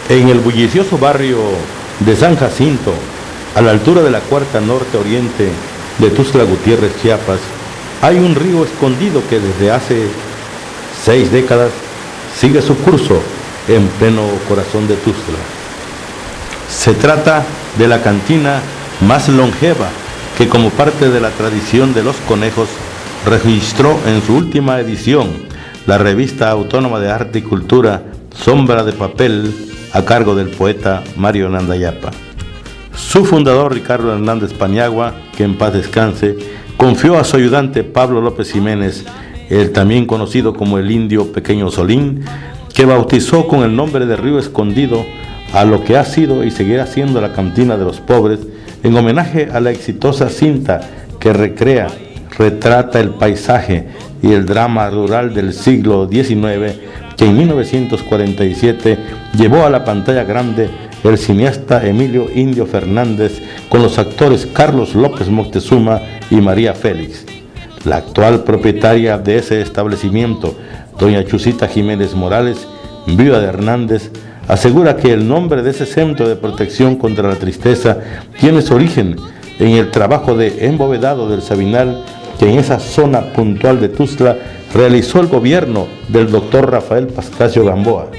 En el bullicioso barrio de San Jacinto, a la altura de la cuarta norte-oriente de Tuxtla Gutiérrez, Chiapas, hay un río escondido que desde hace 6 décadas sigue su curso en pleno corazón de Tuxtla. Se trata de la cantina más longeva que, como parte de la tradición de los conejos, registró en su última edición la revista autónoma de arte y cultura Sombra de Papel, a cargo del poeta Mario Nandayapa. Su fundador, Ricardo Hernández Paniagua, que en paz descanse, confió a su ayudante Pablo López Jiménez, el también conocido como el Indio Pequeño Solín, que bautizó con el nombre de Río Escondido a lo que ha sido y seguirá siendo la cantina de los pobres, en homenaje a la exitosa cinta que recrea, retrata el paisaje y el drama rural del siglo XIX, que en 1947 llevó a la pantalla grande el cineasta Emilio Indio Fernández con los actores Carlos López Moctezuma y María Félix. La actual propietaria de ese establecimiento, doña Chusita Jiménez Morales, viuda de Hernández, asegura que el nombre de ese centro de protección contra la tristeza tiene su origen en el trabajo de embovedado del Sabinal que en esa zona puntual de Tuxtla realizó el gobierno del doctor Rafael Pascasio Gamboa.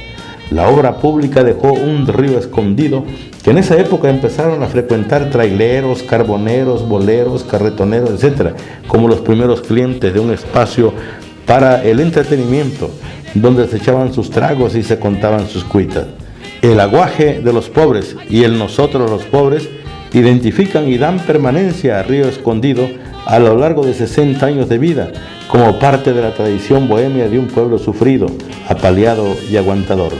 La obra pública dejó un río escondido que en esa época empezaron a frecuentar traileros, carboneros, boleros, carretoneros, etc., como los primeros clientes de un espacio para el entretenimiento, donde se echaban sus tragos y se contaban sus cuitas. El aguaje de los pobres y el nosotros los pobres identifican y dan permanencia a Río Escondido a lo largo de 60 años de vida, como parte de la tradición bohemia de un pueblo sufrido, apaleado y aguantador.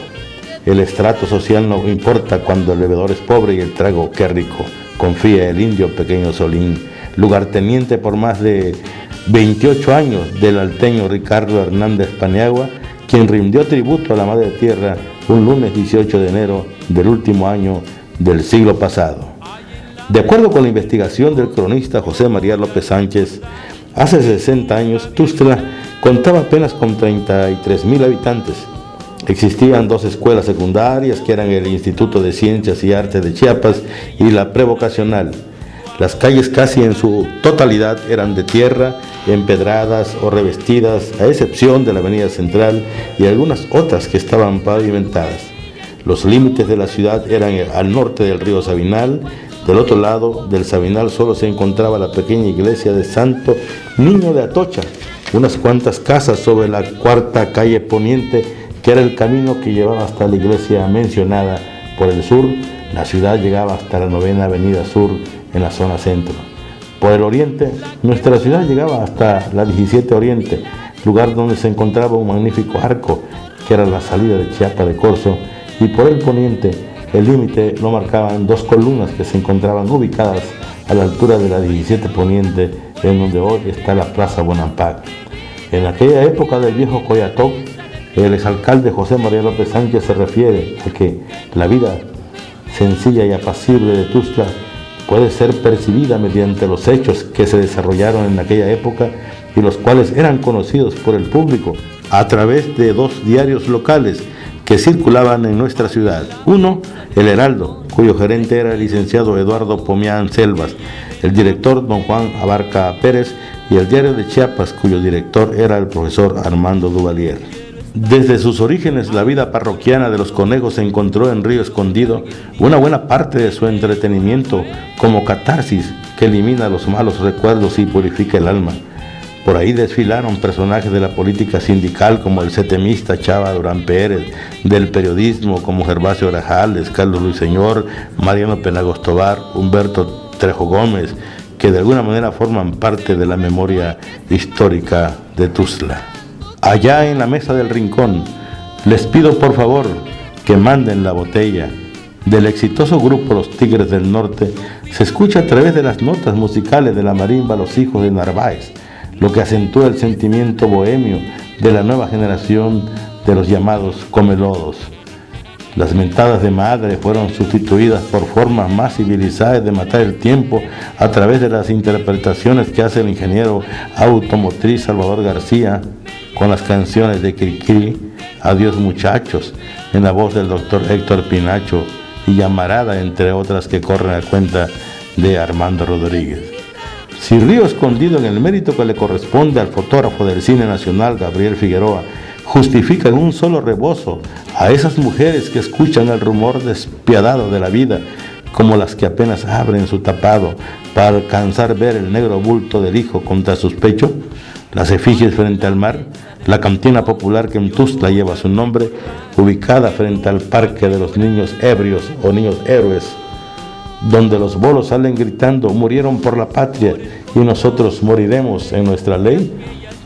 El estrato social no importa cuando el bebedor es pobre y el trago qué rico, confía el Indio Pequeño Solín, lugarteniente por más de 28 años del alteño Ricardo Hernández Paniagua, quien rindió tributo a la Madre Tierra un lunes 18 de enero del último año del siglo pasado. De acuerdo con la investigación del cronista José María López Sánchez, hace 60 años Tuxtla contaba apenas con 33,000 habitantes. Existían 2 escuelas secundarias que eran el Instituto de Ciencias y Artes de Chiapas y la Prevocacional. Las calles casi en su totalidad eran de tierra, empedradas o revestidas, a excepción de la Avenida Central y algunas otras que estaban pavimentadas. Los límites de la ciudad eran al norte del río Sabinal. Del otro lado del Sabinal solo se encontraba la pequeña iglesia de Santo Niño de Atocha, unas cuantas casas sobre la cuarta calle poniente, que era el camino que llevaba hasta la iglesia mencionada. Por el sur, la ciudad llegaba hasta la 9ª Avenida Sur en la zona centro. Por el oriente, nuestra ciudad llegaba hasta la 17 Oriente, lugar donde se encontraba un magnífico arco, que era la salida de Chiapa de Corzo, y por el poniente, el límite lo marcaban 2 columnas que se encontraban ubicadas a la altura de la 17 Poniente, en donde hoy está la Plaza Bonampak. En aquella época del viejo Coyatoc, el exalcalde José María López Sánchez se refiere a que la vida sencilla y apacible de Tuxtla puede ser percibida mediante los hechos que se desarrollaron en aquella época y los cuales eran conocidos por el público a través de 2 diarios locales que circulaban en nuestra ciudad. Uno, El Heraldo, cuyo gerente era el licenciado Eduardo Pomián Selvas, el director don Juan Abarca Pérez, y el Diario de Chiapas, cuyo director era el profesor Armando Duvalier. Desde sus orígenes, la vida parroquiana de los conejos encontró en Río Escondido una buena parte de su entretenimiento como catarsis que elimina los malos recuerdos y purifica el alma. Por ahí desfilaron personajes de la política sindical como el setemista Chava Durán Pérez, del periodismo como Gervasio Grajales, Carlos Luiseñor, Mariano Penagos Tobar, Humberto Trejo Gómez, que de alguna manera forman parte de la memoria histórica de Tuxtla. Allá en la mesa del rincón, les pido por favor que manden la botella. Del exitoso grupo Los Tigres del Norte se escucha a través de las notas musicales de la marimba Los Hijos de Narváez, lo que acentúa el sentimiento bohemio de la nueva generación de los llamados comelodos. Las mentadas de madre fueron sustituidas por formas más civilizadas de matar el tiempo a través de las interpretaciones que hace el ingeniero automotriz Salvador García con las canciones de Cricri, Adiós muchachos, en la voz del doctor Héctor Pinacho y Llamarada, entre otras que corren a cuenta de Armando Rodríguez. Si Río Escondido, en el mérito que le corresponde al fotógrafo del cine nacional Gabriel Figueroa, justifica en un solo rebozo a esas mujeres que escuchan el rumor despiadado de la vida, como las que apenas abren su tapado para alcanzar ver el negro bulto del hijo contra sus pechos, las efigies frente al mar, la cantina popular que en Tuxtla lleva su nombre, ubicada frente al parque de los niños ebrios o niños héroes, donde los bolos salen gritando: murieron por la patria y nosotros moriremos en nuestra ley.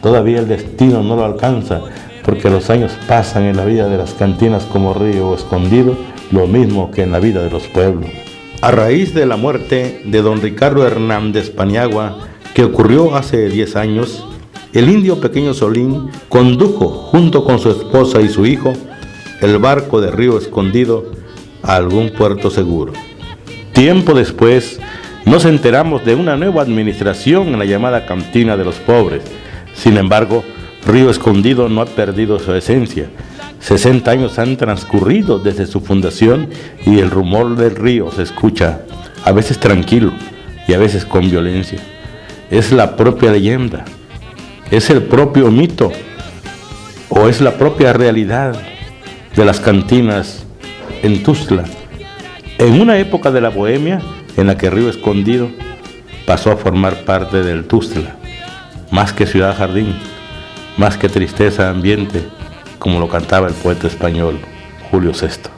Todavía el destino no lo alcanza, porque los años pasan en la vida de las cantinas como Río Escondido, lo mismo que en la vida de los pueblos. A raíz de la muerte de don Ricardo Hernández Paniagua, que ocurrió hace 10 años, el indio Pequeño Solín condujo, junto con su esposa y su hijo, el barco de Río Escondido a algún puerto seguro. Tiempo después, nos enteramos de una nueva administración en la llamada Cantina de los Pobres. Sin embargo, Río Escondido no ha perdido su esencia. 60 años han transcurrido desde su fundación y el rumor del río se escucha, a veces tranquilo y a veces con violencia. Es la propia leyenda, es el propio mito o es la propia realidad de las cantinas en Tuxtla, en una época de la bohemia en la que Río Escondido pasó a formar parte del Tuxtla, más que ciudad jardín, más que tristeza ambiente, como lo cantaba el poeta español Julio VI.